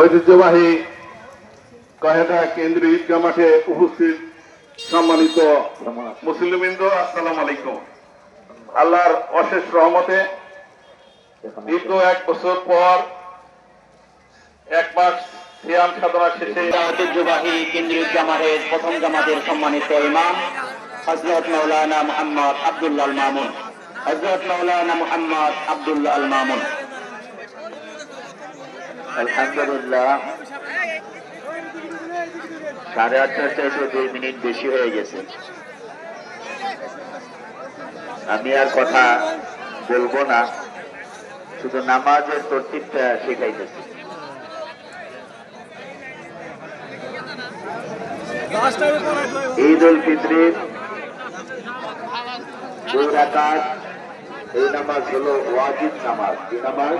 ঐতিহ্যবাহী কয়েকটা কেন্দ্রীয় ঈদগাহ মাঠে উপস্থিত সম্মানিত মুসলিমবৃন্দ, আসসালামু আলাইকুম। আল্লাহর অশেষ রহমতে দীর্ঘ 1 বছর পর 1 মাস সিয়াম সাধনা শেষে ঐতিহ্যবাহী কেন্দ্রীয় ঈদগাহ মাঠের প্রথম জামাতের সম্মানিত ইমাম হযরত মাওলানা মুহাম্মদ আব্দুল্লাহ আল মামুন, হযরত মাওলানা মুহাম্মদ আব্দুল্লাহ আল মামুন। আলহামদুলিল্লাহ, 8:30 বেশি হয়ে গেছে। আমি আর কথা বলবো না, শুধু নামাজের তরতিবটা শেখাইতেছি। ঈদ উল ফিতরের 2 রাকাত এই নামাজ হলো ওয়াজিব নামাজ। কি নামাজ?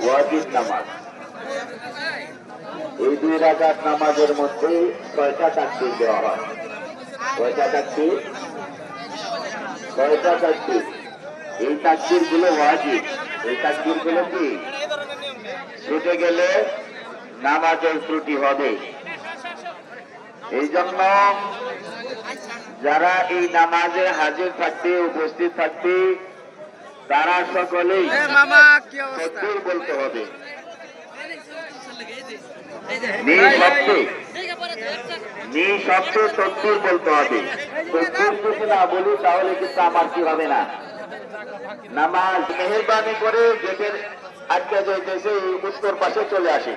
ওয়াজিব নামাজ। এই 2 রাকাত নামাজের মধ্যে 6টা তাকবীর দেওয়া হয়। কয়টা তাকবীর? 6টা তাকবীর। এই তাকবীর গুলো ওয়াজিব। এই তাকবীর গুলো কি? ছুটে গেলে নামাজের ত্রুটি হবে। এই জন্য যারা এই নামাজে হাজির থাকবে, উপস্থিত থাকবে, তারা সকলেই তাকবীর বলতে হবে। নিঃশব্দে তাকবীর বলতে হবে। তাকবীর যদি না বলি তাহলে কিন্তু আমার কি হবে না। নামাজ মেহেরবানি করে গেটের আটকে যাইতেছে, উত্তর পাশে চলে আসে,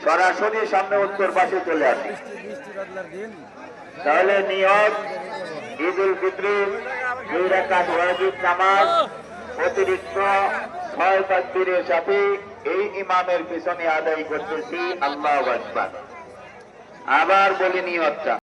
সরাসরি সামনে উত্তর পাশে চলে আসে। তাহলে নিয়ত ঈদ উল ফিতরের 2 রাকাত ওয়াজিব নামাজ অতিরিক্ত 6 তাকবীরের সাথে এই ইমামের পিছনে আদায় করতেছি। আল্লাহু আকবার। আবার বলি নিয়তটা।